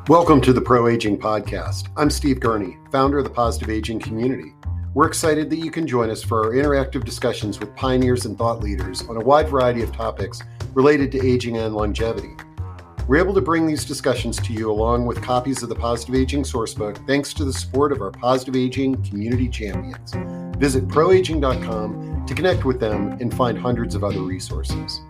Welcome to the Pro Aging Podcast. I'm Steve Gurney, founder of the Positive Aging community. We're excited that you can join us for our interactive discussions with pioneers and thought leaders on a wide variety of topics related to aging and longevity. We're able to bring these discussions to you along with copies of the Positive Aging Sourcebook thanks to the support of our Positive Aging community champions. Visit proaging.com to connect with them and find hundreds of other resources.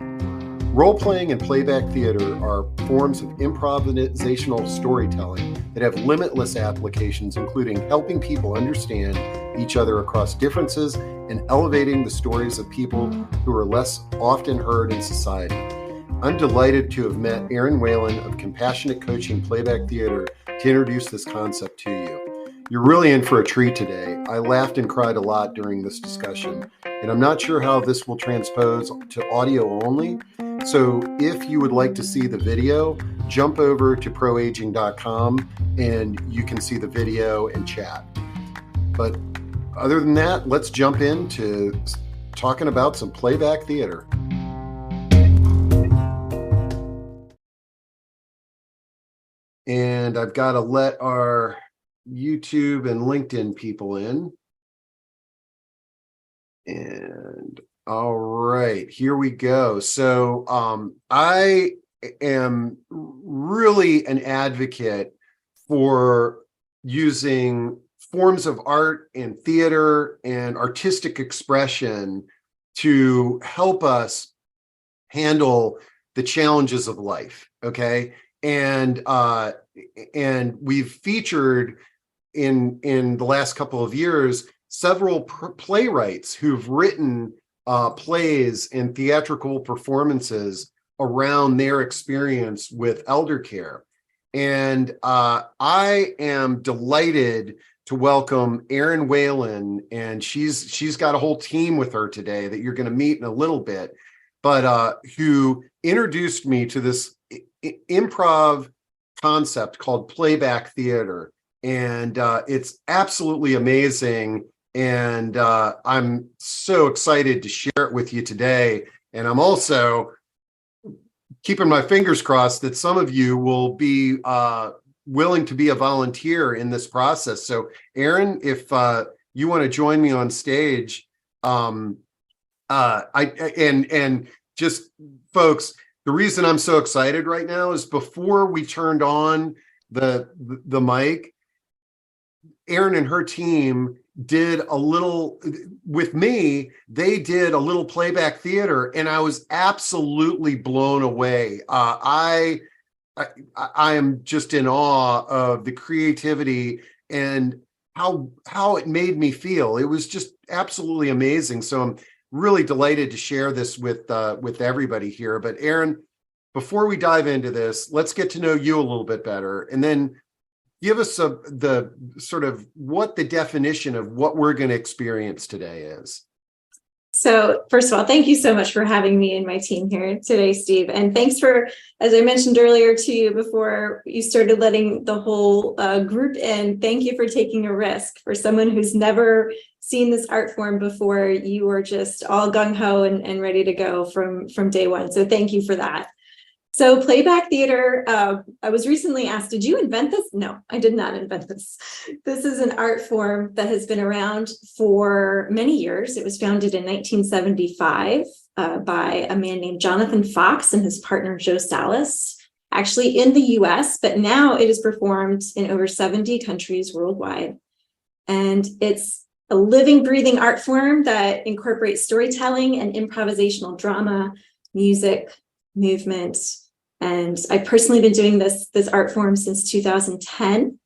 Role-playing and playback theater are forms of improvisational storytelling that have limitless applications, including helping people understand each other across differences and elevating the stories of people who are less often heard in society. I'm delighted to have met Erin Whalen of Compassionate Coaching Playback Theatre to introduce this concept to you. You're really in for a treat today. I laughed and cried a lot during this discussion, and I'm not sure how this will transpose to audio only. So if you would like to see the video, jump over to proaging.com and you can see the video and chat. But other than that, let's jump into talking about some playback theater. And I've got to let our YouTube and LinkedIn people in. And all right, here we go. So I am really an advocate for using forms of art and theater and artistic expression to help us handle the challenges of life, okay? And we've featured in the last couple of years several playwrights who've written plays and theatrical performances around their experience with elder care. And I am delighted to welcome Erin Whalen, and she's got a whole team with her today that you're going to meet in a little bit, but who introduced me to this improv concept called playback theater. And it's absolutely amazing. And I'm so excited to share it with you today. And I'm also keeping my fingers crossed that some of you will be willing to be a volunteer in this process. So Erin, if you want to join me on stage, just folks, the reason I'm so excited right now is before we turned on the mic, Erin and her team did a little with me. They did a little playback theater, and I was absolutely blown away. I am just in awe of the creativity and how it made me feel. It was just absolutely amazing. So I'm really delighted to share this with everybody here. But Erin, before we dive into this, let's get to know you a little bit better, and then give us the sort of what the definition of what we're going to experience today is. So first of all, thank you so much for having me and my team here today, Steve. And thanks for, as I mentioned earlier to you before you started letting the whole group in, thank you for taking a risk. For someone who's never seen this art form before, you were just all gung-ho and ready to go from day one. So thank you for that. So playback theater, I was recently asked, did you invent this? No, I did not invent this. This is an art form that has been around for many years. It was founded in 1975 by a man named Jonathan Fox and his partner, Joe Salas, actually in the US, but now it is performed in over 70 countries worldwide. And it's a living, breathing art form that incorporates storytelling and improvisational drama, music, movement. And I've personally been doing this art form since 2010.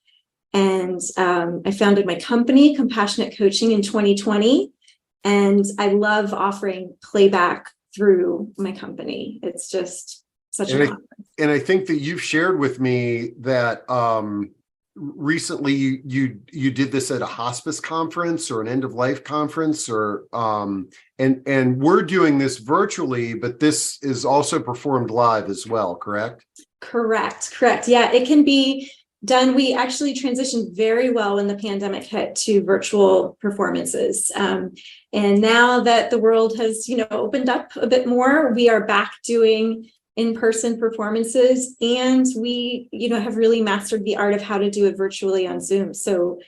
And I founded my company, Compassionate Coaching, in 2020. And I love offering playback through my company. It's just such an honor. And I think that you've shared with me that recently you did this at a hospice conference or an end of life conference, or and we're doing this virtually, but this is also performed live as well, correct? Correct. Yeah, it can be done. We actually transitioned very well when the pandemic hit to virtual performances. And now that the world has, opened up a bit more, we are back doing in-person performances, and we, have really mastered the art of how to do it virtually on Zoom. So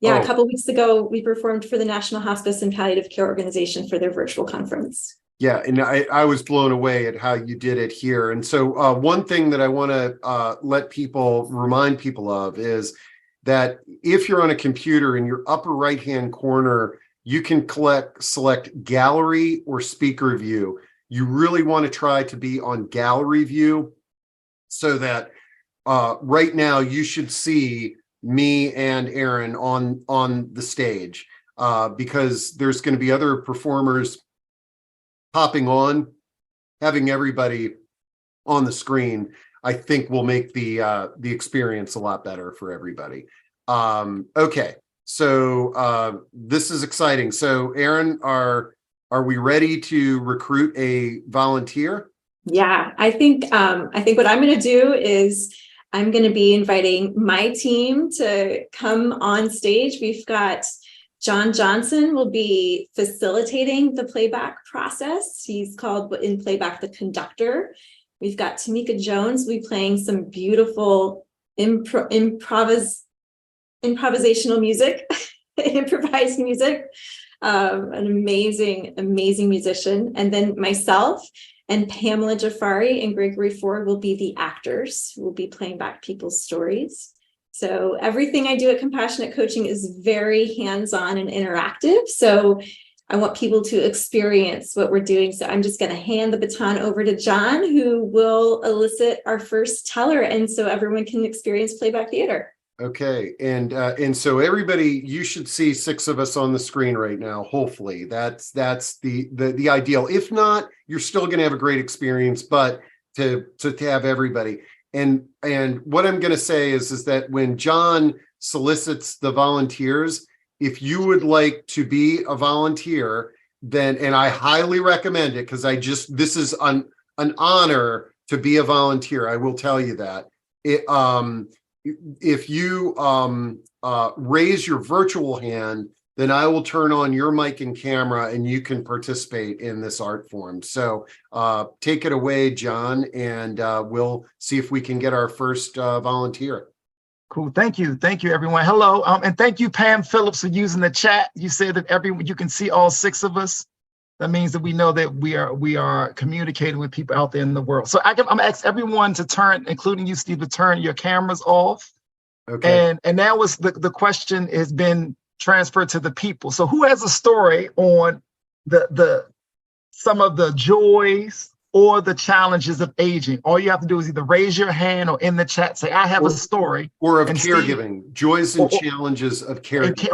yeah, a couple of weeks ago, we performed for the National Hospice and Palliative Care Organization for their virtual conference. Yeah, and I was blown away at how you did it here. And so one thing that I want to remind people of is that if you're on a computer in your upper right-hand corner, you can select gallery or speaker view. You really want to try to be on gallery view so that right now you should see me and Erin on the stage because there's going to be other performers popping on. Having everybody on the screen, I think, will make the experience a lot better for everybody. Okay, so this is exciting. So Erin, are we ready to recruit a volunteer? Yeah, I think what I'm going to do is I'm going to be inviting my team to come on stage. We've got John Johnson will be facilitating the playback process. He's called in playback the conductor. We've got Tamika Jones will be playing some beautiful improvisational music, improvised music. An amazing musician. And then myself and Pamela Jafari and Gregory Ford will be the actors. We'll be playing back people's stories. So everything I do at Compassionate Coaching is very hands-on and interactive. So I want people to experience what we're doing. So I'm just going to hand the baton over to John, who will elicit our first teller. And so everyone can experience playback theater. Okay, and so everybody, you should see 6 of us on the screen right now. Hopefully, that's the ideal. If not, you're still going to have a great experience, but to have everybody. And what I'm going to say is that when John solicits the volunteers, if you would like to be a volunteer, then, and I highly recommend it because this is an honor to be a volunteer. I will tell you that. If you raise your virtual hand, then I will turn on your mic and camera and you can participate in this art form. So take it away, John, and we'll see if we can get our first volunteer. Cool. Thank you. Thank you, everyone. Hello. And thank you, Pam Phillips, for using the chat. You said that you can see all 6 of us. That means that we know that we are communicating with people out there in the world. So I'm gonna ask everyone to turn, including you, Steve, to turn your cameras off. Okay. And now the question has been transferred to the people. So who has a story on some of the joys or the challenges of aging? All you have to do is either raise your hand or in the chat say, I have a story. Or of caregiving, joys and challenges of caregiving.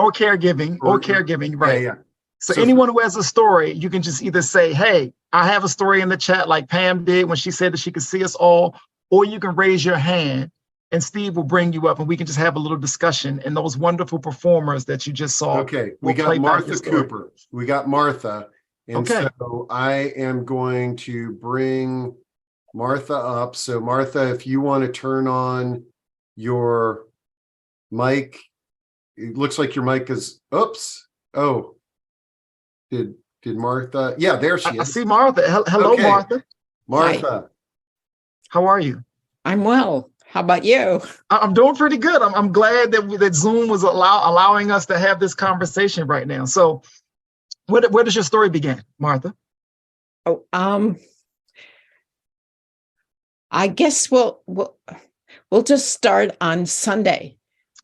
Or caregiving, right. Yeah. So anyone who has a story, you can just either say, hey, I have a story in the chat like Pam did when she said that she could see us all, or you can raise your hand and Steve will bring you up and we can just have a little discussion and those wonderful performers that you just saw. Okay, we got Martha Cooper. We got Martha. And so I am going to bring Martha up. So Martha, if you want to turn on your mic, it looks like your mic is, oops. Oh. Did Martha? Yeah, there she is. I see Martha. Hello, okay. Martha. Martha. Hi. How are you? I'm well. How about you? I'm doing pretty good. I'm glad that Zoom was allowing us to have this conversation right now. So where does your story begin, Martha? Oh, I guess we'll just start on Sunday.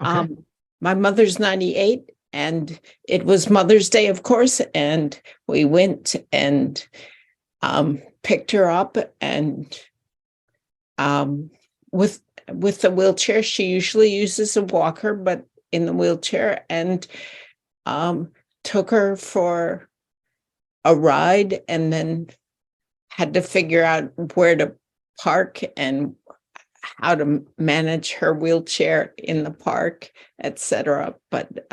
Okay. My mother's 98. And it was Mother's Day, of course, and we went and picked her up, and with the wheelchair, she usually uses a walker, but in the wheelchair, and took her for a ride, and then had to figure out where to park and how to manage her wheelchair in the park, etc. But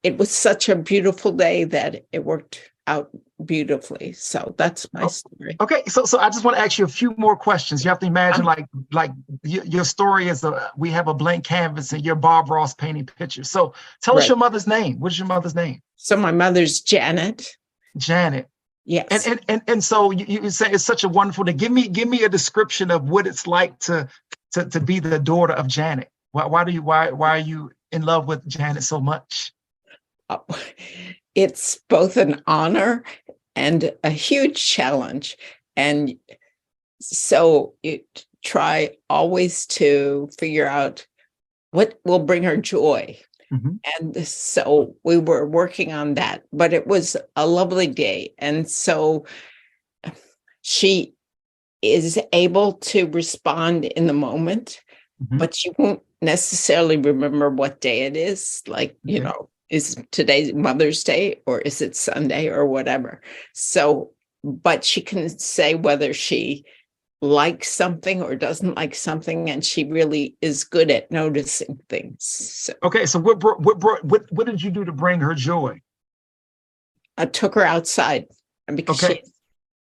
it was such a beautiful day that it worked out beautifully. So that's my story. Okay, so I just want to ask you a few more questions. You have to imagine like your story is we have a blank canvas and you're Bob Ross painting pictures. So tell us your mother's name. What is your mother's name? So my mother's Janet. Janet. Yes. And so you say it's such a wonderful to give me a description of what it's like to be the daughter of Janet. Why are you in love with Janet so much? Oh, it's both an honor and a huge challenge. And so you try always to figure out what will bring her joy. Mhm. And so we were working on that, but it was a lovely day. And so she is able to respond in the moment, Mhm. but she won't necessarily remember what day it is. Like, you Okay. know, is today Mother's Day or is it Sunday or whatever? So, but she can say whether she likes something or doesn't like something, and she really is good at noticing things. So Okay, so what did you do to bring her joy? I took her outside, and because Okay.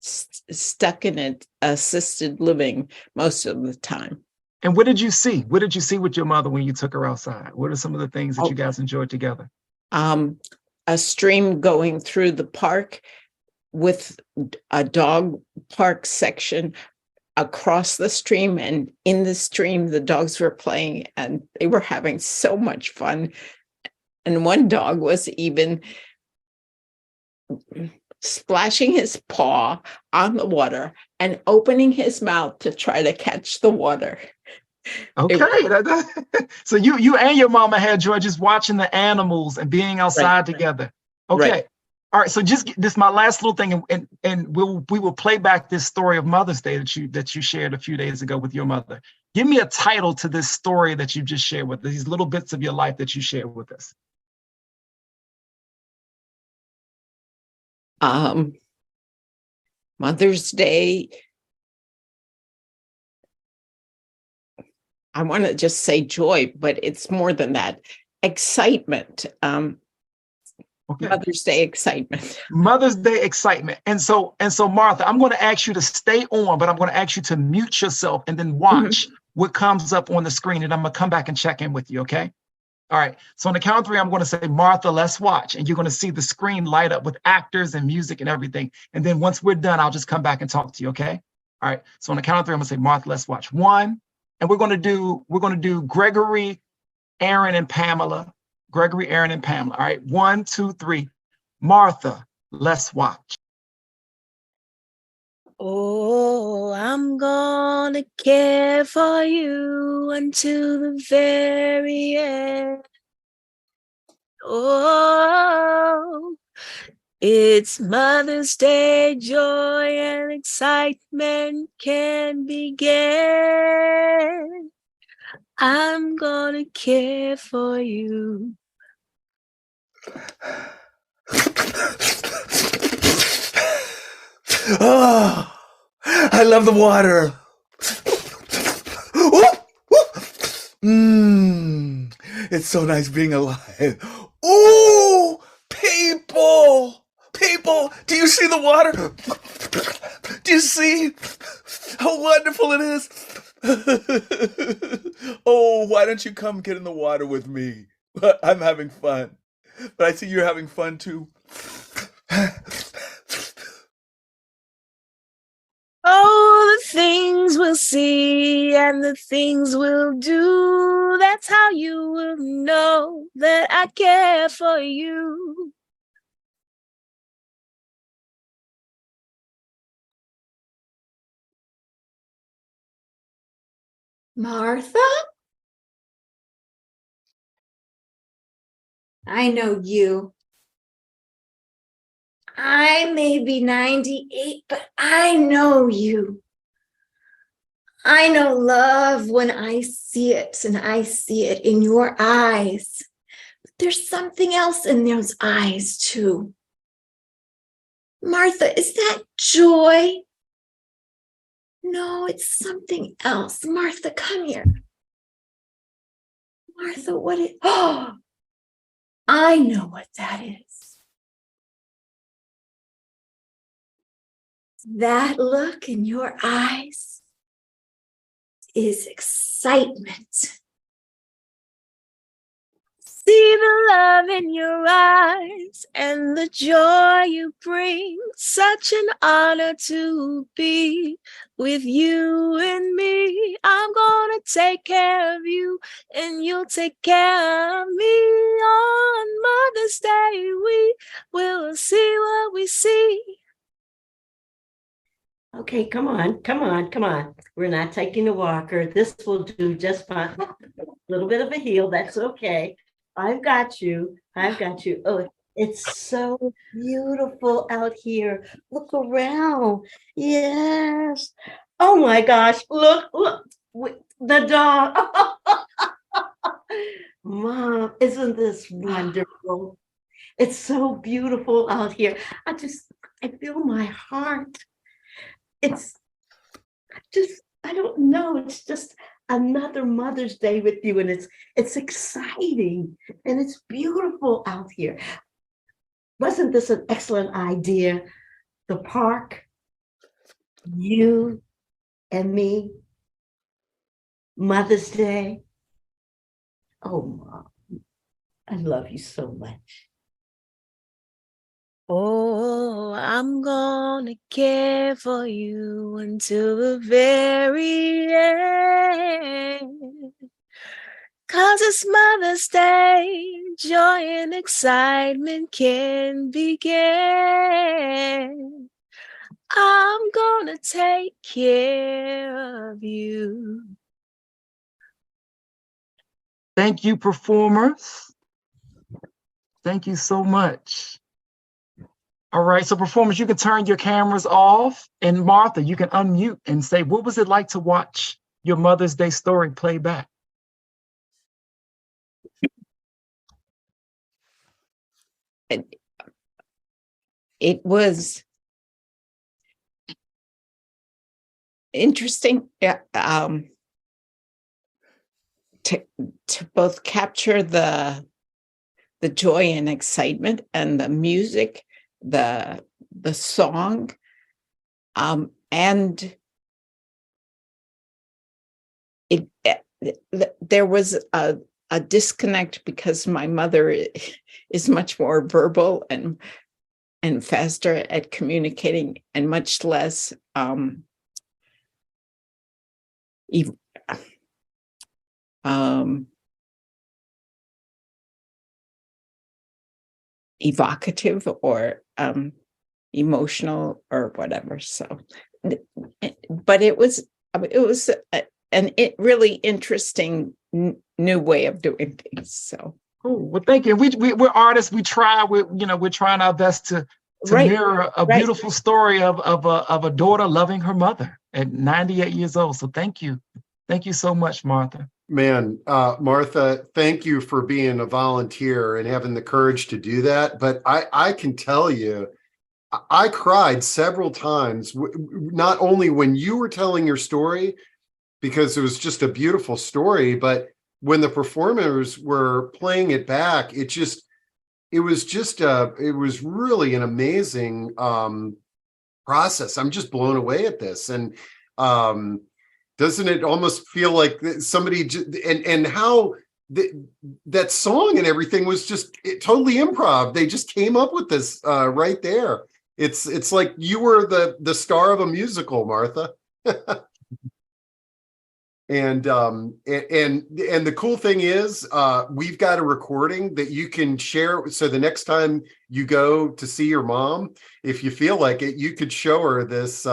she's stuck in an assisted living most of the time. And what did you see? What did you see with your mother when you took her outside? What are some of the things that Oh. you guys enjoyed together? A stream going through the park with a dog park section across the stream, and in the stream the dogs were playing and they were having so much fun. And one dog was even splashing his paw on the water and opening his mouth to try to catch the water. Okay. So you and your mama had joy just watching the animals and being outside together. Okay. Right. All right. So just this my last little thing, and we will play back this story of Mother's Day that you shared a few days ago with your mother. Give me a title to this story that you just shared with us, these little bits of your life that you shared with us. Mother's Day. I want to just say joy, but it's more than that. Excitement. Okay. Mother's Day excitement. Mother's Day excitement. And so Martha, I'm going to ask you to stay on, but I'm going to ask you to mute yourself and then watch what comes up on the screen. And I'm going to come back and check in with you. Okay. All right. So on the count of three, I'm going to say, Martha, let's watch. And you're going to see the screen light up with actors and music and everything. And then once we're done, I'll just come back and talk to you. Okay. All right. So on the count of three, I'm going to say, Martha, let's watch. One. And we're going to do Gregory, Erin, and Pamela. Gregory, Erin, and Pamela. All right. 1, 2, 3. Martha, let's watch. Oh, I'm gonna care for you until the very end. Oh, it's Mother's Day, joy and excitement can begin. I'm gonna care for you. Oh, I love the water. It's so nice being alive. Ooh, people, do you see the water? Do you see how wonderful it is? Oh, why don't you come get in the water with me? I'm having fun, but I see you're having fun too. Oh, the things we'll see and the things we'll do. That's how you will know that I care for you. Martha? I know you. I may be 98, but I know you. I know love when I see it, and I see it in your eyes. But there's something else in those eyes, too. Martha, is that joy? No, it's something else. Martha, come here. Martha, what is... Oh, I know what that is. That look in your eyes is excitement. see the love in your eyes and the joy you bring. Such an honor to be with you and me. I'm gonna take care of you and you'll take care of me. On Mother's Day, we will see what we see. Okay, come on, come on, come on. We're not taking a walker. This will do just fine. A little bit of a heel, that's okay. I've got you. I've got you. Oh, it's so beautiful out here. Look around. Yes. Oh my gosh. Look, the dog. Mom, isn't this wonderful? It's so beautiful out here. I feel my heart. It's I don't know. It's just another Mother's Day with you, and it's exciting and it's beautiful out here. Wasn't this an excellent idea? The park, you and me, Mother's Day. Oh, Mom, I love you so much. Oh, I'm gonna care for you until the very end. 'Cause it's Mother's Day, joy and excitement can begin. I'm gonna take care of you. Thank you, performers. Thank you so much. All right, so performers, you can turn your cameras off. And Martha, you can unmute and say, what was it like to watch your Mother's Day story play back? It was interesting, to both capture the joy and excitement and the music, the song, and there was a disconnect because my mother is much more verbal and faster at communicating and much less evocative or emotional or whatever. So, but it was an really interesting new way of doing things. So, cool. Well, thank you. We're artists. We're trying our best to Right, mirror a right. beautiful story of a daughter loving her mother at 98 years old. So thank you so much, Martha. Man, Martha, thank you for being a volunteer and having the courage to do that. But I can tell you, I cried several times, not only when you were telling your story, because it was just a beautiful story, but when the performers were playing it back, it was really an amazing process. I'm just blown away at this. And doesn't it almost feel like somebody and how that song and everything was just totally improv? They just came up with this right there. It's like you were the star of a musical, Martha. And the cool thing is we've got a recording that you can share. So the next time you go to see your mom, if you feel like it, you could show her this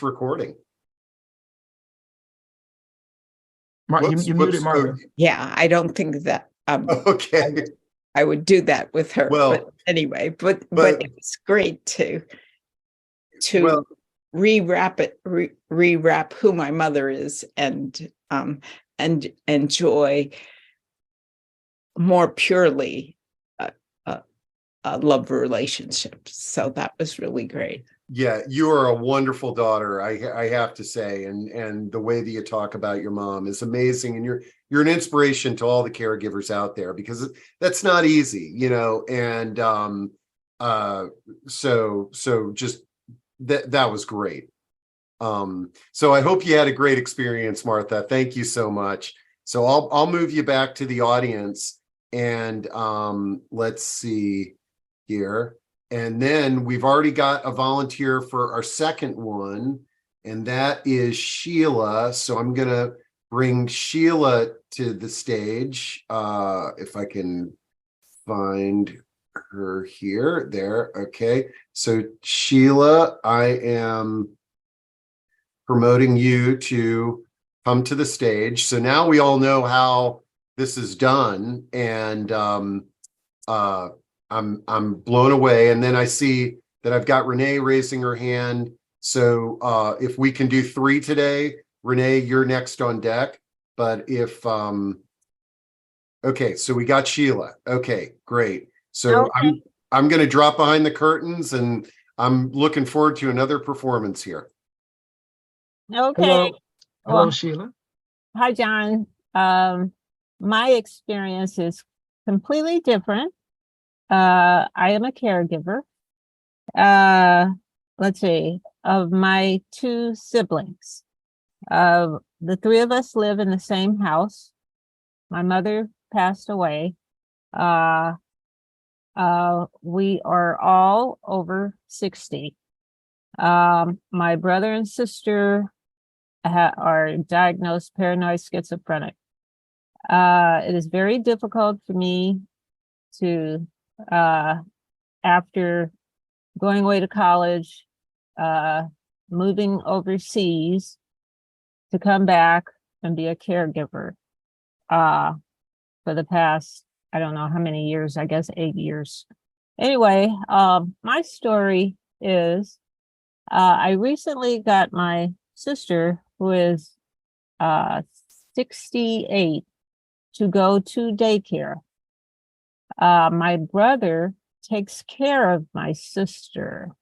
recording. You muted, Martha. Yeah, I don't think that Okay. I would do that with her. Well, but anyway, but it was great to rewrap who my mother is and enjoy more purely a love relationship. So that was really great. Yeah, you are a wonderful daughter, I have to say, and the way that you talk about your mom is amazing, and you're an inspiration to all the caregivers out there, because that's not easy, and so just that was great. So I hope you had a great experience, Martha. Thank you so much. So I'll move you back to the audience, and let's see here. And then we've already got a volunteer for our second one, and that is Sheila. So I'm gonna bring Sheila to the stage, if I can find her here. There. Okay. So Sheila, I am promoting you to come to the stage. So now we all know how this is done, and I'm blown away. And then I see that I've got Renee raising her hand. So if we can do 3 today, Renee, you're next on deck. But if okay, so we got Sheila. Okay, great. So Okay. I'm going to drop behind the curtains, and I'm looking forward to another performance here. Okay. Hello, hello, Well, Sheila. hi, John. My experience is completely different. I am a caregiver. Let's see, of my 2 siblings. The 3 of us live in the same house. My mother passed away. We are all over 60. My brother and sister are diagnosed paranoid schizophrenic. It is very difficult for me to, after going away to college, moving overseas, to come back and be a caregiver for the past, I don't know how many years, I guess 8 years. Anyway, my story is I recently got my sister, who is 68, to go to daycare. My brother takes care of my sister.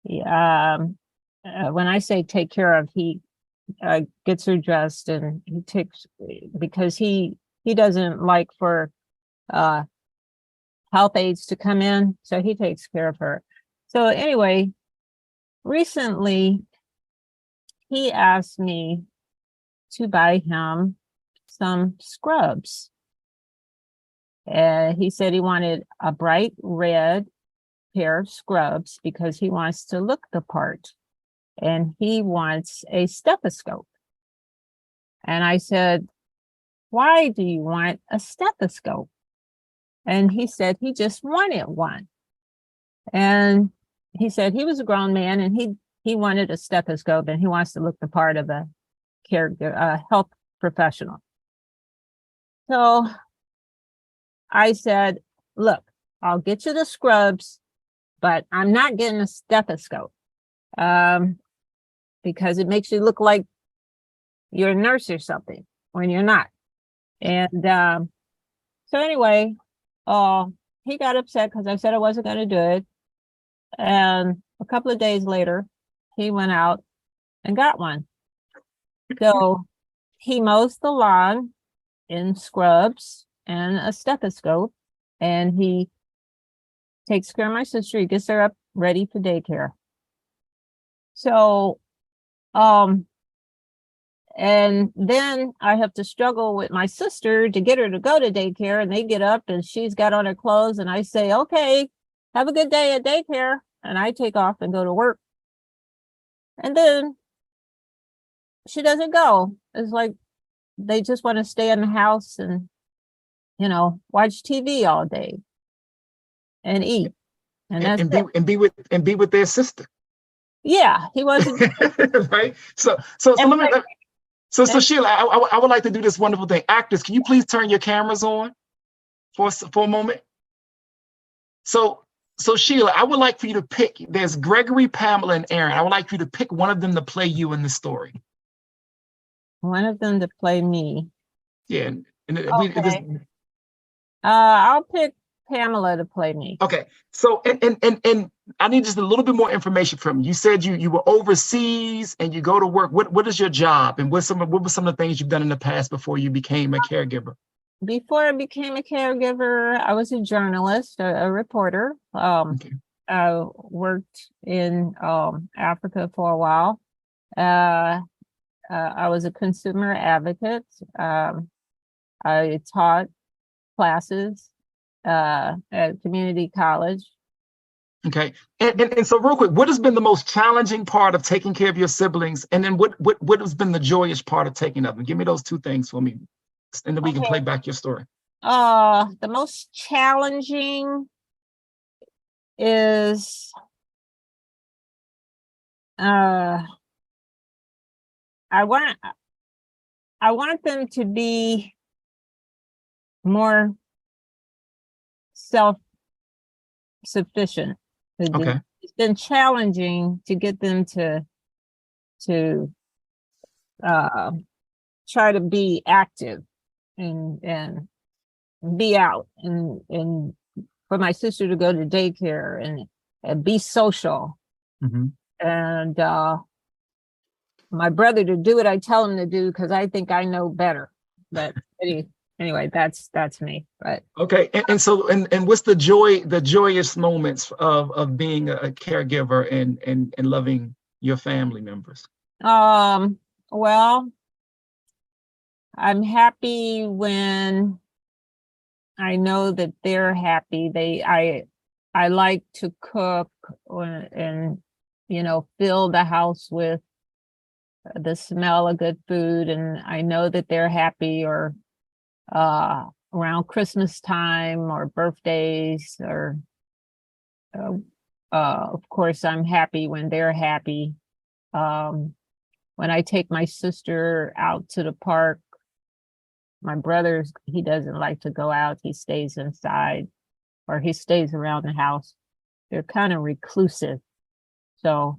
When I say take care of, he gets her dressed, and he takes, because he doesn't like for health aides to come in, so he takes care of her. So anyway, recently he asked me to buy him some scrubs. He said he wanted a bright red pair of scrubs because he wants to look the part, and he wants a stethoscope. And I said, why do you want a stethoscope? And he said he just wanted one. And he said he was a grown man, and he wanted a stethoscope, and he wants to look the part of a health professional. So I said, look, I'll get you the scrubs, but I'm not getting a stethoscope, because it makes you look like you're a nurse or something when you're not. And so anyway, he got upset because I said I wasn't going to do it. And a couple of days later, he went out and got one. So he mows the lawn in scrubs and a stethoscope, and he takes care of my sister. He gets her up ready for daycare. So, and then I have to struggle with my sister to get her to go to daycare, and they get up and she's got on her clothes, and I say, okay, have a good day at daycare. And I take off and go to work. And then she doesn't go. It's like they just want to stay in the house and, watch TV all day and eat. And that's and be with their sister. Yeah, he wasn't right. So Sheila, I would like to do this wonderful thing. Actors, can you please turn your cameras on for a moment? So Sheila, I would like for you to pick. There's Gregory, Pamela, and Erin. I would like for you to pick one of them to play you in the story. One of them to play me. Yeah, Okay. I'll pick Pamela to play me. Okay. So and I need just a little bit more information from you. You said you were overseas and you go to work. What is your job, and what were some of the things you've done in the past before you became a caregiver? Before I became a caregiver, I was a journalist, a reporter. Okay. I worked in Africa for a while. I was a consumer advocate. I taught classes at community college. Okay. And so real quick, what has been the most challenging part of taking care of your siblings? And then what has been the joyous part of taking of them? Give me those two things for me. And then we can play back your story. The most challenging is I want them to be more self-sufficient. Okay. It's been challenging to get them to try to be active and be out and for my sister to go to daycare and be social. Mm-hmm. And my brother to do what I tell him to do because I think I know better. But anyway, that's me. But okay, and so what's the joyous moments of being a caregiver and loving your family members? Well, I'm happy when I know that they're happy. I like to cook and fill the house with the smell of good food, and I know that they're happy, or around Christmas time or birthdays, or of course I'm happy when they're happy. When I take my sister out to the park, my brother, he doesn't like to go out. He stays inside, or he stays around the house. They're kind of reclusive. So,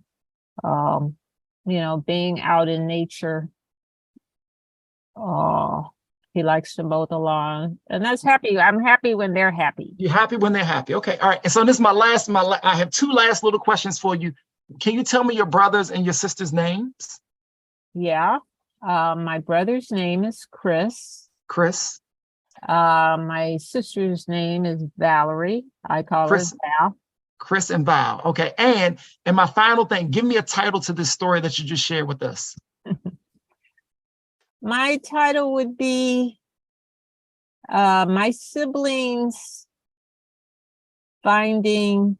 being out in nature, he likes to mow the lawn, and that's happy. I'm happy when they're happy. You're happy when they're happy. Okay. All right. And so this is I have two last little questions for you. Can you tell me your brothers and your sisters' names? Yeah. My brother's name is Chris. Chris. My sister's name is Valerie. I call her Val. Chris and Val. Okay. And my final thing, give me a title to this story that you just shared with us. My title would be My Siblings Finding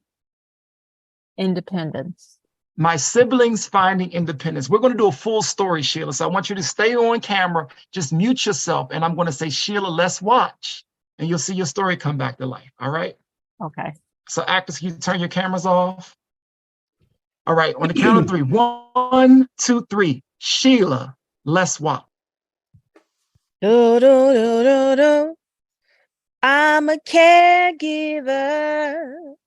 Independence. My Siblings Finding Independence. We're going to do a full story, Sheila. So I want you to stay on camera, just mute yourself. And I'm going to say, Sheila, let's watch. And you'll see your story come back to life. All right. Okay. So actors, can you turn your cameras off? All right. On the count of three. 1, 2, 3. Sheila, let's watch. Do, do, do, do, do. I'm a caregiver,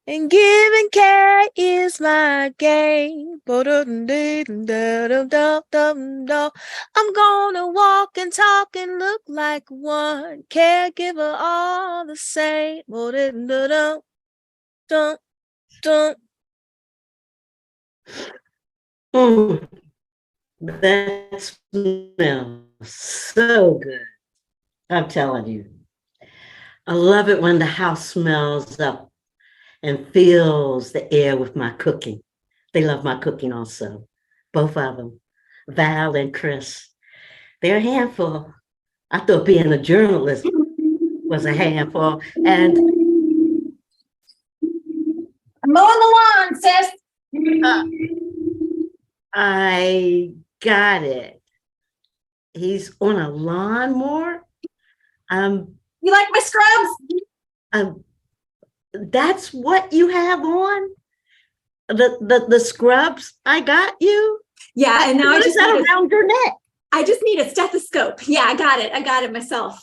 and giving care is my game. I'm gonna walk and talk and look like one caregiver all the same. That smells so good. I'm telling you. I love it when the house smells up and fills the air with my cooking. They love my cooking also, both of them, Val and Chris. They're a handful. I thought being a journalist was a handful. And I'm mowing the lawn, sis. I got it. He's on a lawnmower. You like my scrubs? That's what you have on? The scrubs I got you? Yeah, and now what is that around your neck? I just need a stethoscope. Yeah, I got it myself.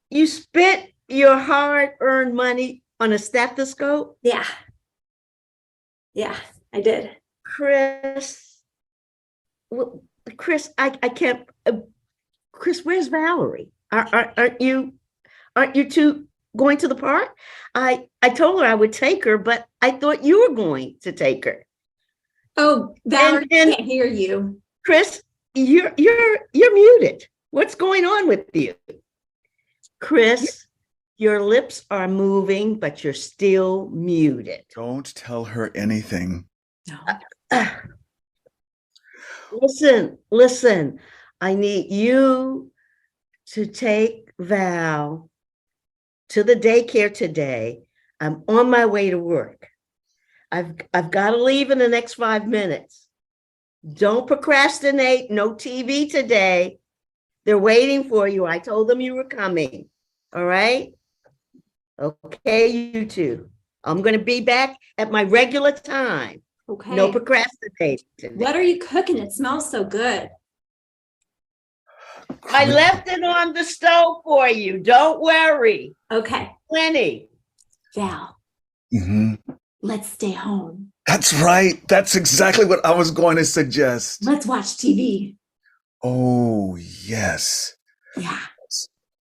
You spent your hard-earned money on a stethoscope? Yeah, I did. Chris, I can't. Chris, where's Valerie? Aren't you two going to the park? I told her I would take her, but I thought you were going to take her. Oh, Valerie, I can't hear you. Chris, you're muted. What's going on with you? Chris, your lips are moving, but you're still muted. Don't tell her anything. No. Listen. I need you to take Val to the daycare today. I'm on my way to work. I've got to leave in the next 5 minutes. Don't procrastinate. No TV today. They're waiting for you. I told them you were coming. All right? Okay, you two. I'm going to be back at my regular time. Okay. No procrastinating. What are you cooking? It smells so good. I left it on the stove for you. Don't worry. Okay. Plenty. Val, Mhm. let's stay home. That's right. That's exactly what I was going to suggest. Let's watch TV. Oh, yes. Yeah.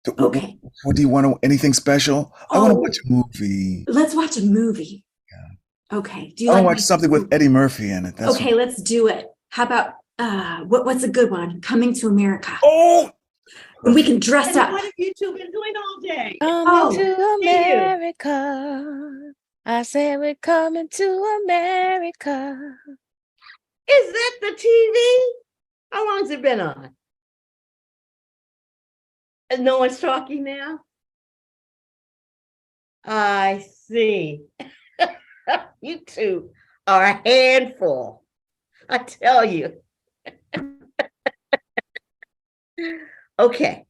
What- Okay. What do you want to, anything special? I want to Oh. watch a movie. Let's watch a movie. Yeah. Okay. Do you I want like to watch something with Eddie Murphy in it. That's Okay, let's do it. How about what's a good one? Coming to America. Oh, And we can dress up. What have you two been doing all day? Oh, Coming to America. I said we're coming to America. Is that the TV? How long's it been on? And no one's talking now? I see. You two are a handful. I tell you. Okay.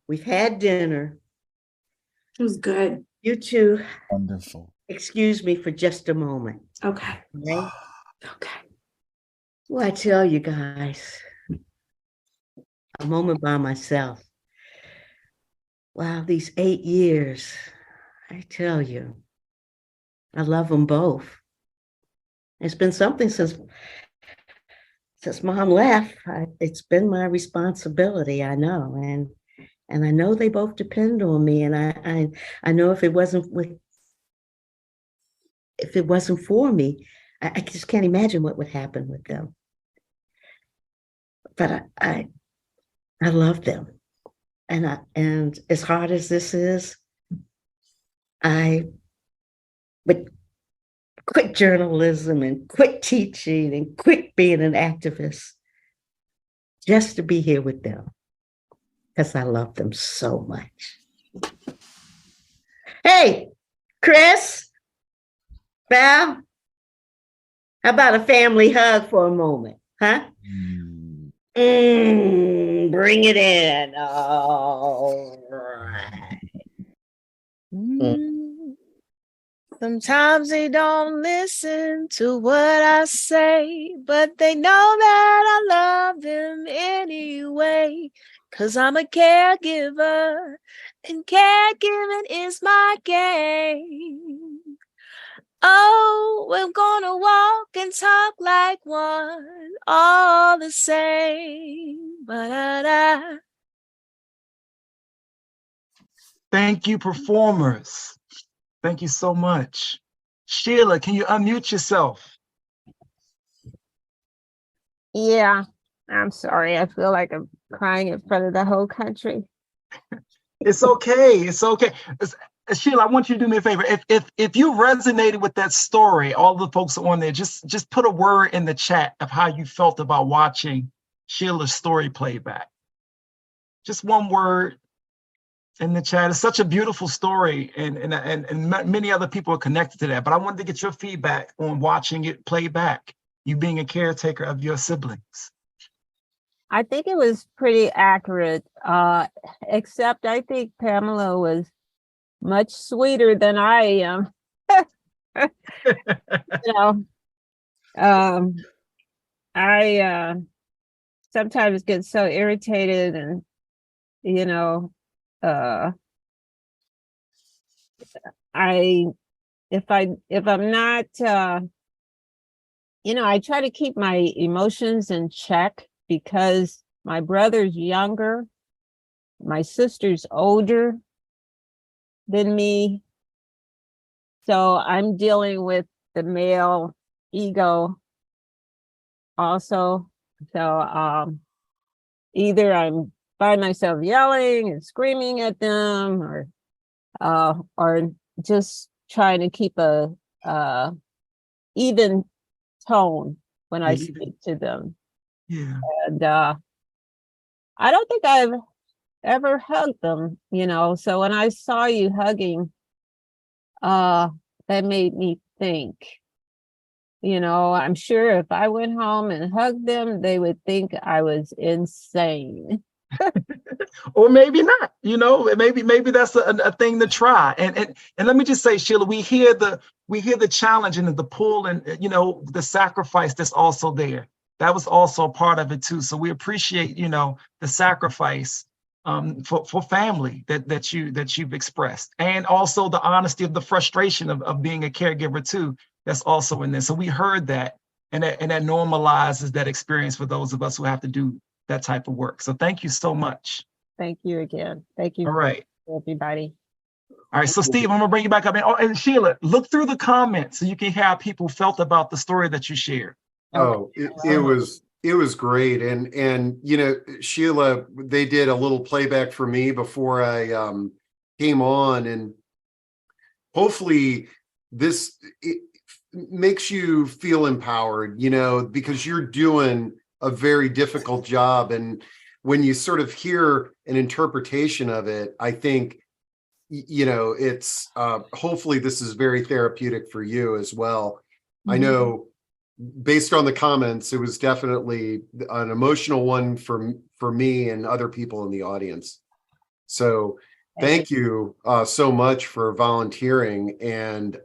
We've had dinner. it was good. You two, wonderful. excuse me for just a moment. Okay. Right? Okay. Well, I tell you guys, a moment by myself. Wow, these 8 years, I tell you, I love them both. It's been something since mom left. It's been my responsibility, I know, and I know they both depend on me, and I know if it wasn't for me, I just can't imagine what would happen with them. But I love them, and as hard as this is, I would quit journalism and quit teaching and quit being an activist just to be here with them because I love them so much. Hey, Chris, Val, how about a family hug for a moment, huh? Bring it in. All right. Sometimes they don't listen to what I say, but they know that I love them anyway. 'Cause I'm a caregiver, and caregiving is my game. Oh, we're gonna walk and talk like one, all the same. Ba-da-da. Thank you, performers. Thank you so much. Sheila, can you unmute yourself? Yeah, I'm sorry. I feel like I'm crying in front of the whole country. It's okay. It's okay. Sheila, I want you to do me a favor. If you resonated with that story, all the folks on there, just put a word in the chat of how you felt about watching Sheila's story playback. Just one word in the chat. It's such a beautiful story, and many other people are connected to that. But I wanted to get your feedback on watching it play back, you being a caretaker of your siblings. I think it was pretty accurate, except I think Pamela was much sweeter than I am. You know, I sometimes get so irritated, and you know, if I'm not, you know, I try to keep my emotions in check because my brother's younger, my sister's older than me. So I'm dealing with the male ego also. So either I'm by myself yelling and screaming at them, or just trying to keep a even tone when I speak to them. Yeah. And I don't think I've ever hugged them, you know. So when I saw you hugging, that made me think, you know, I'm sure if I went home and hugged them, they would think I was insane. Or maybe not, you know, maybe that's a thing to try. And let me just say, Sheila, we hear the challenge and the pull and, you know, the sacrifice that's also there. That was also a part of it too. So we appreciate, you know, the sacrifice for family that you've expressed, and also the honesty of the frustration of being a caregiver too. That's also in there. So we heard that, and that normalizes that experience for those of us who have to do that type of work. So thank you so much. Thank you again. Thank you, All right. everybody. All right. So Steve, I'm gonna bring you back up. And Sheila, look through the comments so you can hear how people felt about the story that you shared. Oh, it was great. And you know, Sheila, they did a little playback for me before I came on, and hopefully this makes you feel empowered, you know, because you're doing a very difficult job. And when you sort of hear an interpretation of it, I think, you know, it's hopefully this is very therapeutic for you as well. I know based on the comments, it was definitely an emotional one for me and other people in the audience. So thank you so much for volunteering. And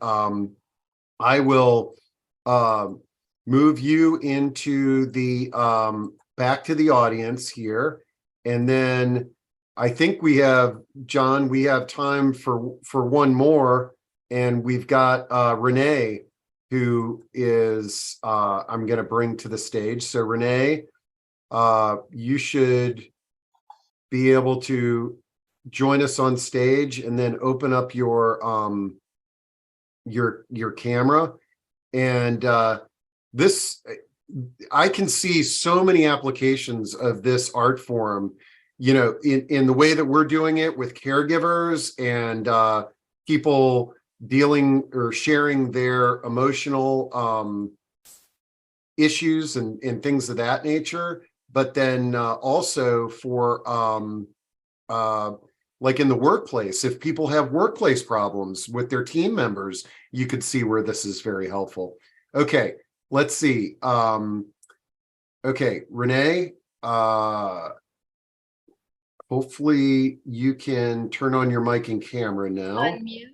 I will move you into the back to the audience here. And then I think we have, John, we have time for one more. And we've got Renee, who is I'm going to bring to the stage. So Renee, you should be able to join us on stage and then open up your camera. And this, I can see so many applications of this art form, you know, in the way that we're doing it with caregivers and people dealing or sharing their emotional issues and things of that nature. But then also for like in the workplace, if people have workplace problems with their team members, you could see where this is very helpful. Okay, let's see. Okay, Renee, hopefully you can turn on your mic and camera now. Unmute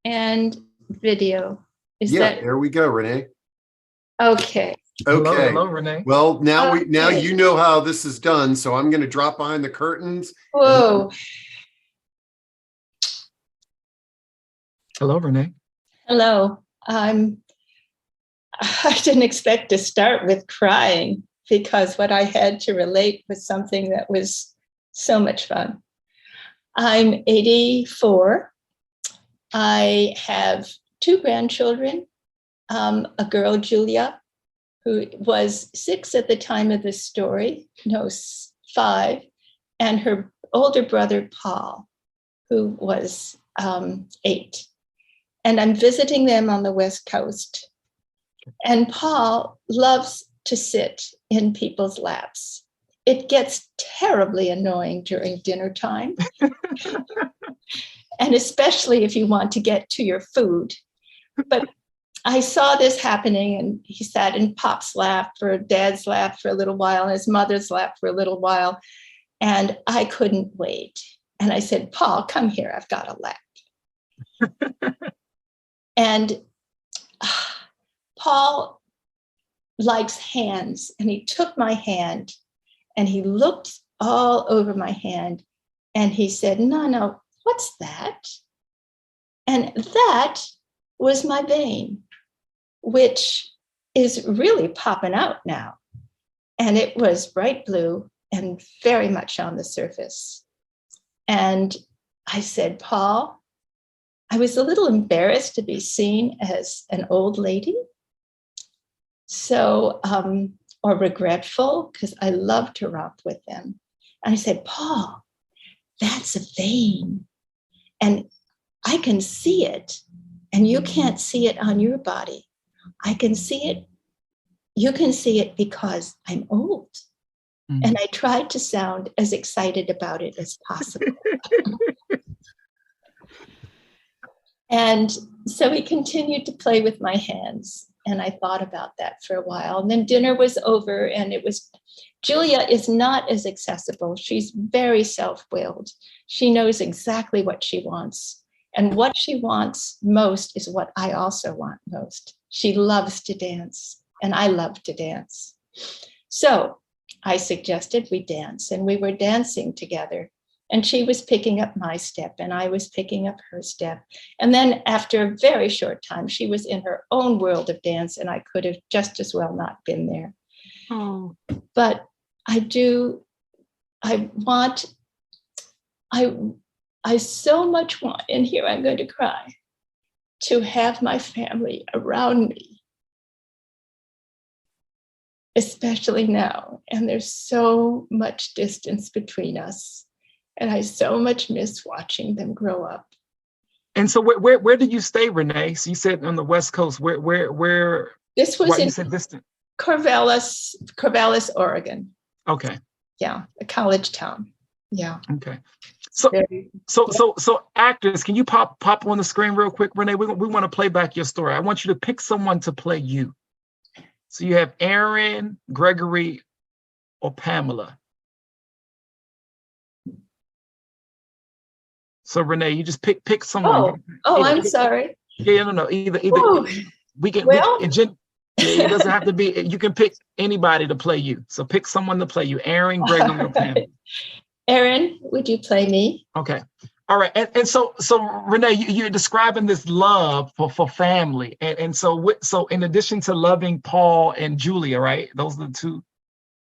and video. There we go, Renee. Okay. Okay. Hello, Renee. Well, now now Okay. you know how this is done. So I'm going to drop behind the curtains. Whoa. Hello, Renee. Hello. I didn't expect to start with crying because what I had to relate was something that was so much fun. I'm 84. I have 2 grandchildren, a girl, Julia, who was 6 at the time of the story, no, 5, and her older brother, Paul, who was 8. And I'm visiting them on the West Coast. And Paul loves to sit in people's laps. It gets terribly annoying during dinner time. And especially if you want to get to your food. But I saw this happening, and he sat in Pop's lap, for Dad's lap for a little while, and his mother's lap for a little while. And I couldn't wait. And I said, Paul, come here, I've got a lap. And Paul likes hands, and he took my hand and he looked all over my hand and he said, no, what's that? And that was my vein, which is really popping out now. And it was bright blue and very much on the surface. And I said, Paul, I was a little embarrassed to be seen as an old lady. So, or regretful, because I love to romp with them. And I said, Paul, that's a vein. And I can see it. And you can't see it on your body. I can see it you can see it because I'm old. Mhm. And I tried to sound as excited about it as possible. And so he continued to play with my hands. And I thought about that for a while. And then dinner was over, and Julia is not as accessible. She's very self-willed. She knows exactly what she wants. And what she wants most is what I also want most. She loves to dance, and I love to dance. So I suggested we dance, and we were dancing together. And she was picking up my step, and I was picking up her step. And then after a very short time, she was in her own world of dance, and I could have just as well not been there. Oh. But I so much want, and here I'm going to cry, to have my family around me, especially now. And there's so much distance between us. And I so much miss watching them grow up. And so where did you stay, Renee? So you said on the West Coast. Where? This was Why in you said distant? Corvallis, Oregon. Okay. Yeah, a college town. Yeah. Okay. So Very- so actors, can you pop on the screen real quick, Renee? We want to play back your story. I want you to pick someone to play you. So you have Erin, Gregory, or Pamela. So Renee, you just pick someone. I'm sorry. Yeah, no. Either Ooh. we can. Well- It doesn't have to be. You can pick anybody to play you. So pick someone to play you. Erin, Gregory, or Pamela. Erin, would you play me? Okay. All right. And so Renee, you're describing this love for family, and so in addition to loving Paul and Julia, right? Those are the two.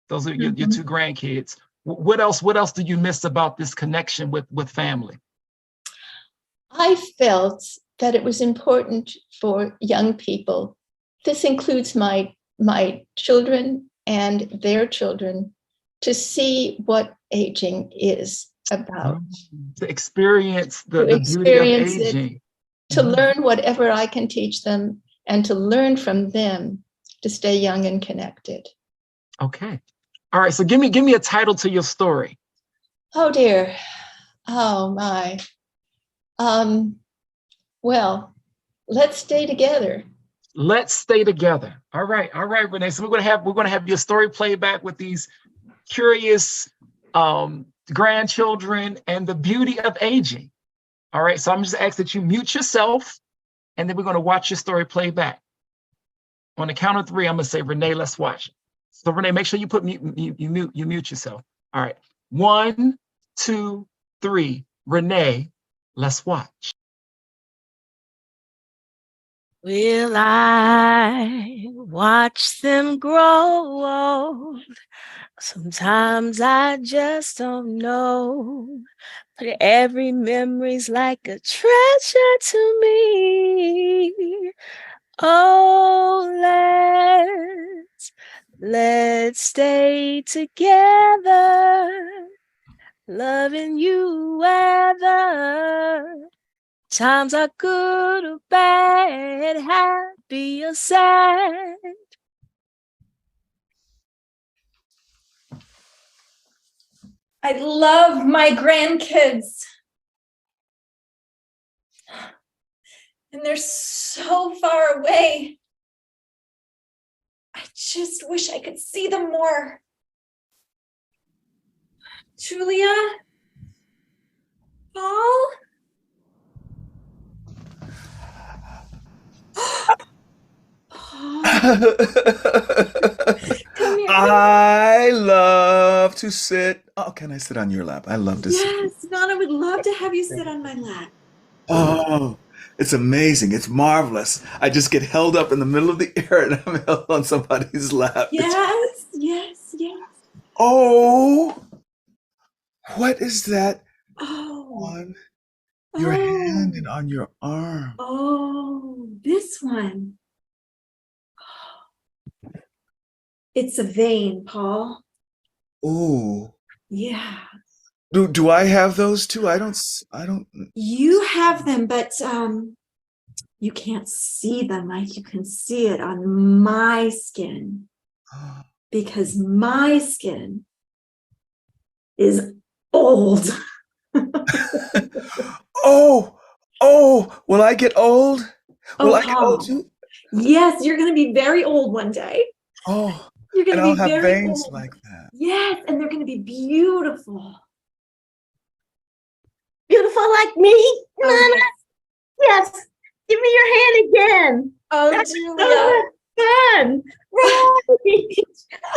Those are your two grandkids. What else do you miss about this connection with family? I felt that it was important for young people. This includes my children and their children to see what aging is about. To experience the beauty experience of it, aging. to learn whatever I can teach them, and to learn from them to stay young and connected. Okay. All right. So give me a title to your story. Oh dear. Oh my. Well, let's stay together. Let's stay together. All right, Renee. So we're gonna have your story played back with these curious grandchildren and the beauty of aging. All right. So I'm just asking that you mute yourself, and then we're gonna watch your story play back. On the count of 3, I'm gonna say, Renee, let's watch. So Renee, make sure you put you mute yourself. All right. 1, 2, 3. Renee, let's watch. Will I watch them grow old? Sometimes I just don't know. But every memory's like a treasure to me. Oh, let's stay together, loving you weather. Times are good or bad, happy or sad. I love my grandkids. And they're so far away. I just wish I could see them more. Julia? Paul? Come here. I love to sit. Oh, can I sit on your lap? I love to sit. Yes, Nana would love to have you sit on my lap. Oh, it's amazing. It's marvelous. I just get held up in the middle of the air and I'm held on somebody's lap. Yes, yes, yes. Oh, what is that Oh, on your hand and on your arm? oh, this one. It's a vein, Paul. Oh, Yeah. do I have those too? I don't. You have them, but you can't see them like you can see it on my skin. because my skin is old. Oh, will I get old? Will Oh, I get old Paul. too? Yes, you're going to be very old one day. Oh, You're going and to I'll be have very veins old. like that. Yes, and they're going to be beautiful. Beautiful like me? Oh, Nana? yes. Yes. Give me your hand again. Oh, That's Julia. so much fun. Right.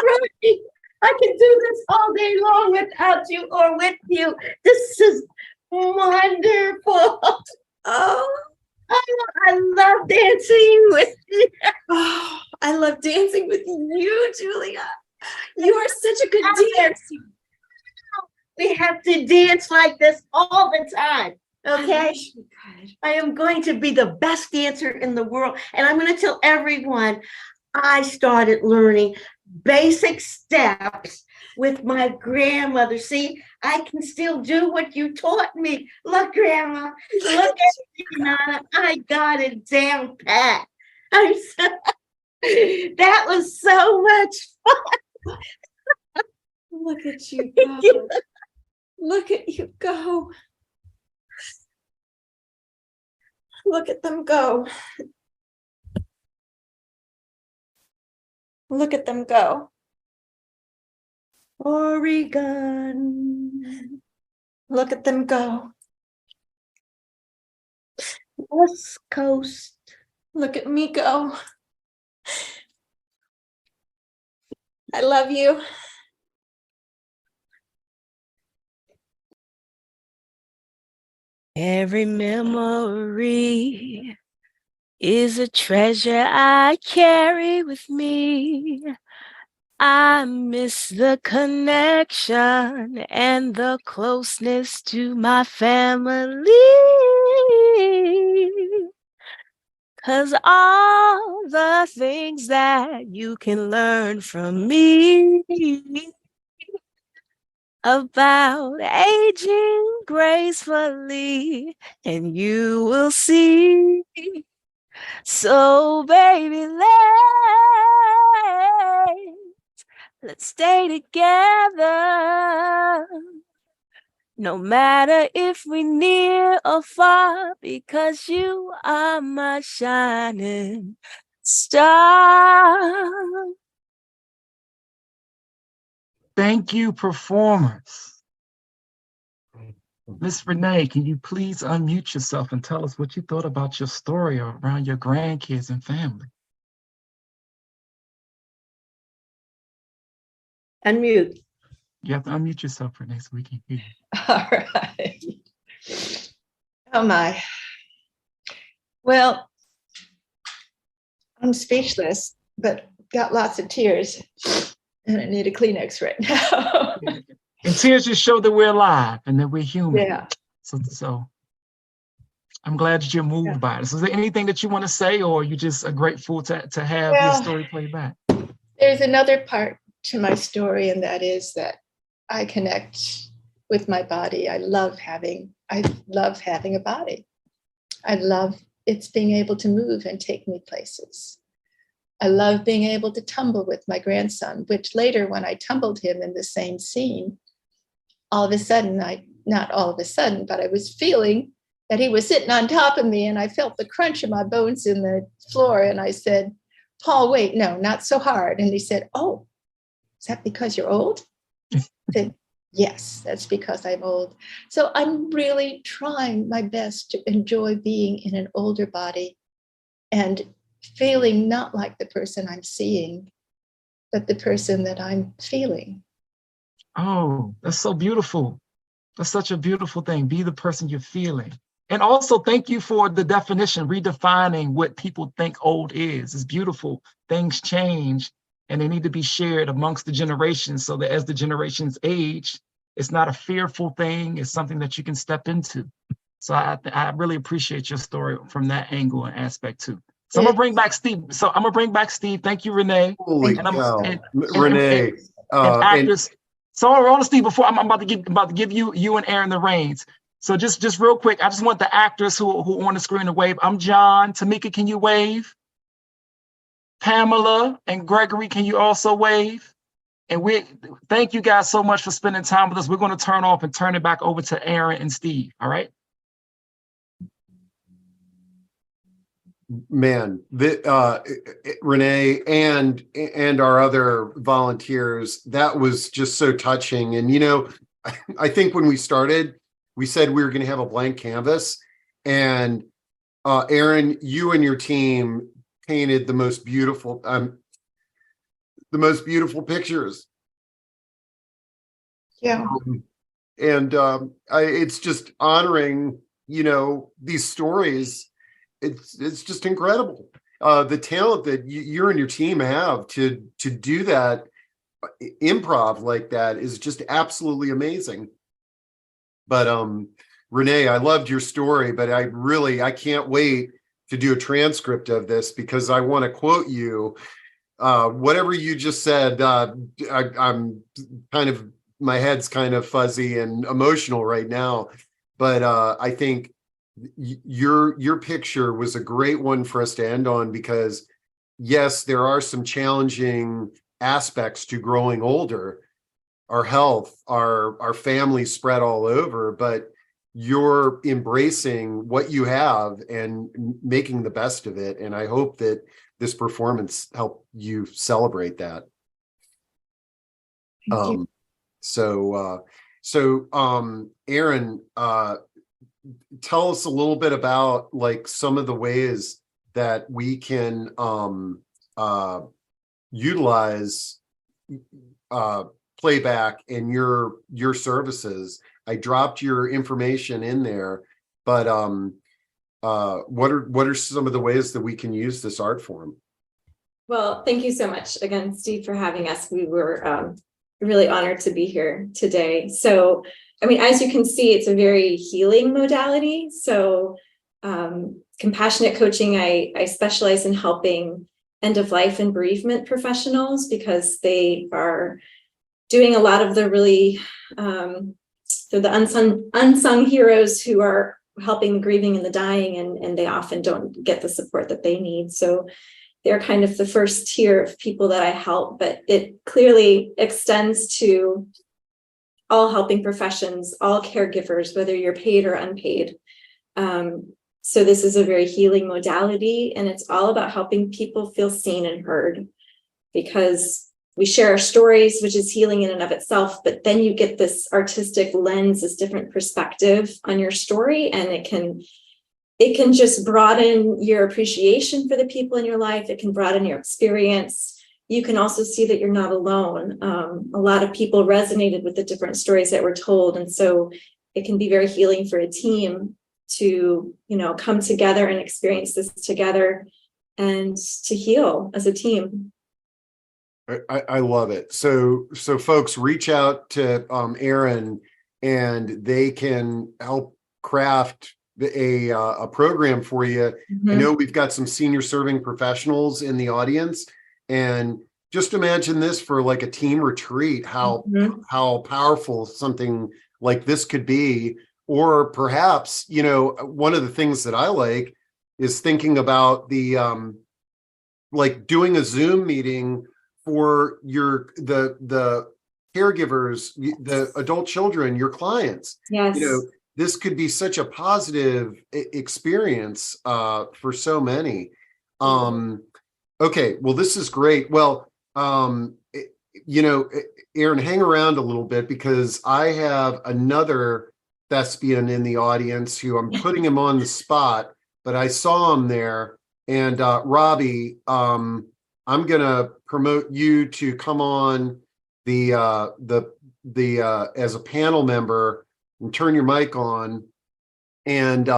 Right. I can do this all day long without you or with you. This is wonderful. Oh, I love dancing with you. oh, I love dancing with you, Julia. You are such a good dancer. We have to dance like this all the time. I Okay. wish we could. I am going to be the best dancer in the world. And I'm going to tell everyone I started learning basic steps with my grandmother. See, I can still do what you taught me. Look, Grandma, look at me, Nana. I got it down pat. I'm so, that was so much fun. Look at you go. Look at you go. Look at them go. Look at them go. Oregon, Look at them go. West Coast. Look at me go. I love you. Every memory is a treasure I carry with me. I miss the connection and the closeness to my family. 'Cause all the things that you can learn from me about aging gracefully, and you will see. So, baby, let's stay together. No matter if we near or far, because you are my shining star. Thank you, performers. Miss Renee, can you please unmute yourself and tell us what you thought about your story around your grandkids and family? Unmute. You have to unmute yourself, Renee, so we can hear you. All right. Oh my. Well, I'm speechless, but got lots of tears, and I need a Kleenex right now. And tears just show that we're alive and that we're human. Yeah. So I'm glad that you're moved by it. So is there anything that you want to say, or you just are grateful to have your story played back? There's another part to my story, and that is that I connect with my body. I love having a body. I love it's being able to move and take me places. I love being able to tumble with my grandson, which later when I tumbled him in the same scene, all of a sudden, not all of a sudden, but I was feeling that he was sitting on top of me, and I felt the crunch of my bones in the floor. And I said, Paul, wait, no, not so hard. And he said, oh, is that because you're old? I said, yes, that's because I'm old. So I'm really trying my best to enjoy being in an older body and feeling not like the person I'm seeing, but the person that I'm feeling. Oh, that's so beautiful. That's such a beautiful thing. Be the person you're feeling. And also thank you for the definition, redefining what people think old is. It's beautiful. Things change and they need to be shared amongst the generations so that as the generations age, it's not a fearful thing. It's something that you can step into. So I really appreciate your story from that angle and aspect too. So I'm gonna bring back Steve. Thank you, Renee. Holy And cow. and Renee. and actors. So honestly, before I'm about to give you and Erin the reins. So just real quick, I just want the actors who are on the screen to wave. I'm John. Tamika, can you wave? Pamela and Gregory, can you also wave? And we thank you guys so much for spending time with us. We're going to turn off and turn it back over to Erin and Steve. All right. Man, Renee and our other volunteers, that was just so touching. And, you know, I think when we started, we said we were going to have a blank canvas. And Erin, you and your team painted the most beautiful pictures. Yeah. It's just honoring, you know, these stories. It's just incredible. The talent that you and your team have to do that improv like that is just absolutely amazing. But Renee, I loved your story, but I can't wait to do a transcript of this because I want to quote you. Whatever you just said, I'm kind of, my head's kind of fuzzy and emotional right now, but I think your picture was a great one for us to end on, because yes, there are some challenging aspects to growing older, our health, our family spread all over, but you're embracing what you have and making the best of it. And I hope that this performance helped you celebrate that. Thank you. Erin, tell us a little bit about like some of the ways that we can utilize playback in your services. I dropped your information in there, but what are some of the ways that we can use this art form? Well, thank you so much again, Steve, for having us. We were really honored to be here today. So, I mean, as you can see, it's a very healing modality. So compassionate coaching, I specialize in helping end-of-life and bereavement professionals because they are doing a lot of the really, they're the unsung heroes who are helping the grieving and the dying, and they often don't get the support that they need. So they're kind of the first tier of people that I help, but it clearly extends to all helping professions, all caregivers, whether you're paid or unpaid. So this is a very healing modality, and it's all about helping people feel seen and heard, because we share our stories, which is healing in and of itself, but then you get this artistic lens, this different perspective on your story, and it can just broaden your appreciation for the people in your life. It can broaden your experience. You can also see that you're not alone. A lot of people resonated with the different stories that were told. And so it can be very healing for a team to, you know, come together and experience this together and to heal as a team. I love it. So folks, reach out to Erin, and they can help craft a program for you. I know we've got some senior serving professionals in the audience, and just imagine this for like a team retreat, how powerful something like this could be. Or perhaps, you know, one of the things that I like is thinking about the like doing a Zoom meeting for the caregivers, the adult children, your clients. Yes. You know, this could be such a positive experience for so many. Okay, well, this is great. Well, you know, Erin, hang around a little bit, because I have another thespian in the audience who I'm putting him on the spot, but I saw him there. And Robbie, I'm gonna promote you to come on the as a panel member and turn your mic on. And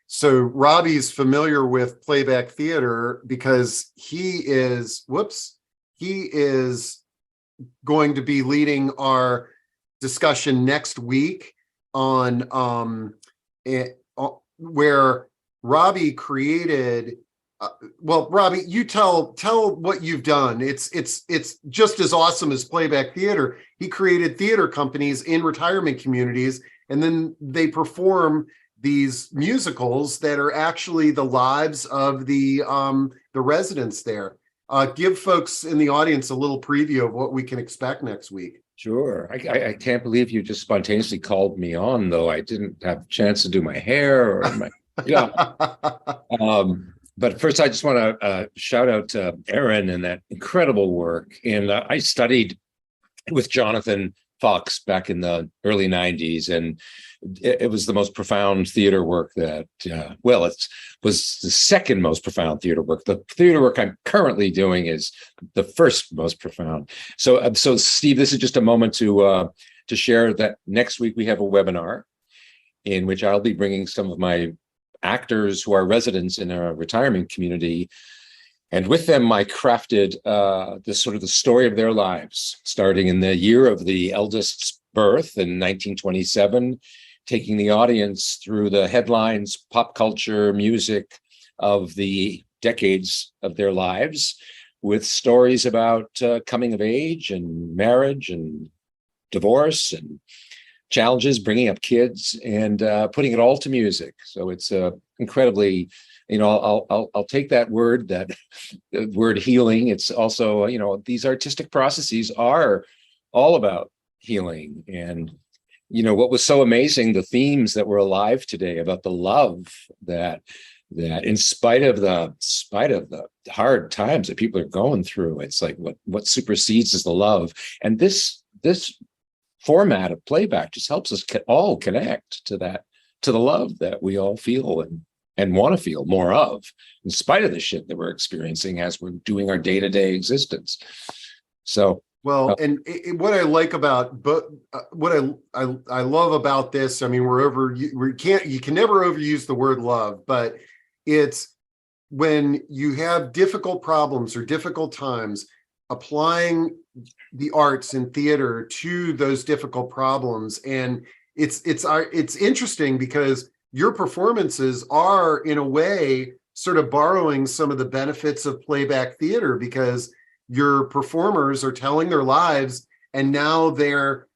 so Robbie's familiar with playback theater because he is going to be leading our discussion next week on where Robbie created. Well, Robbie, you tell what you've done. It's just as awesome as playback theater. He created theater companies in retirement communities, and then they perform these musicals that are actually the lives of the residents there. give folks in the audience a little preview of what we can expect next week. Sure. I can't believe you just spontaneously called me on, though I didn't have a chance to do my hair or my, yeah. But first, I just want to shout out to Erin and that incredible work. And I studied with Jonathan Fox back in the early 90s, and it was the most profound theater work that, well, it was the second most profound theater work. The theater work I'm currently doing is the first most profound. So Steve, this is just a moment to share that next week we have a webinar in which I'll be bringing some of my actors who are residents in our retirement community. And with them, I crafted the story of their lives, starting in the year of the eldest's birth in 1927, taking the audience through the headlines, pop culture, music of the decades of their lives, with stories about coming of age and marriage and divorce and challenges, bringing up kids, and putting it all to music. So it's incredibly, I'll take that word healing. It's also, these artistic processes are all about healing. And, what was so amazing, the themes that were alive today about the love that in spite of the hard times that people are going through, it's like what supersedes is the love. And this format of playback just helps us all connect to the love that we all feel and want to feel more of, in spite of the shit that we're experiencing as we're doing our day-to-day existence. So, well, and what I like about, but what I love about this, I mean, you can never overuse the word love, but it's when you have difficult problems or difficult times, applying the arts and theater to those difficult problems. And it's interesting because your performances are, in a way, sort of borrowing some of the benefits of playback theater, because your performers are telling their lives and now they're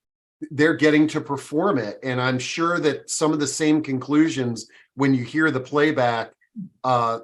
getting to perform it. And I'm sure that some of the same conclusions when you hear the playback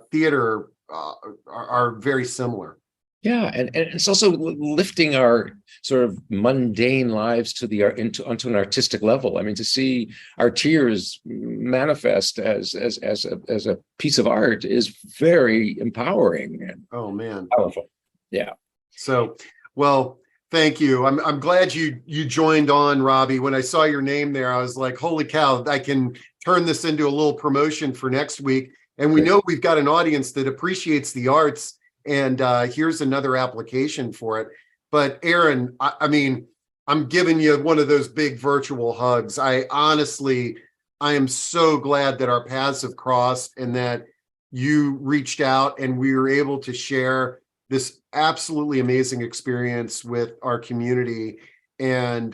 theater are very similar. Yeah, and it's also lifting our sort of mundane lives onto an artistic level. I mean, to see our tears manifest as a piece of art is very empowering and powerful. Yeah. So, well, thank you. I'm glad you joined on, Robbie. When I saw your name there, I was like, holy cow, I can turn this into a little promotion for next week. And we know we've got an audience that appreciates the arts, and here's another application for it. But Erin, I mean, I'm giving you one of those big virtual hugs. I am so glad that our paths have crossed and that you reached out and we were able to share this absolutely amazing experience with our community. And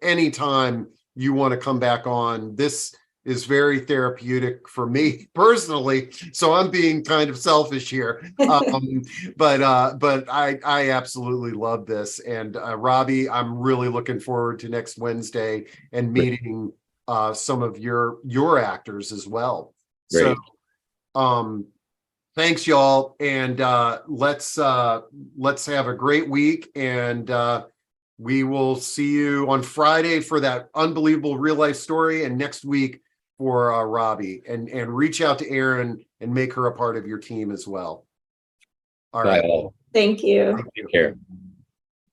anytime you want to come back on, this is very therapeutic for me personally. So I'm being kind of selfish here. But I absolutely love this. And Robbie, I'm really looking forward to next Wednesday and meeting some of your actors as well. Great. So thanks, y'all. And let's have a great week. And we will see you on Friday for that unbelievable real life story, and next week for Robbie, and reach out to Erin and make her a part of your team as well. All right. Thank you. Take care.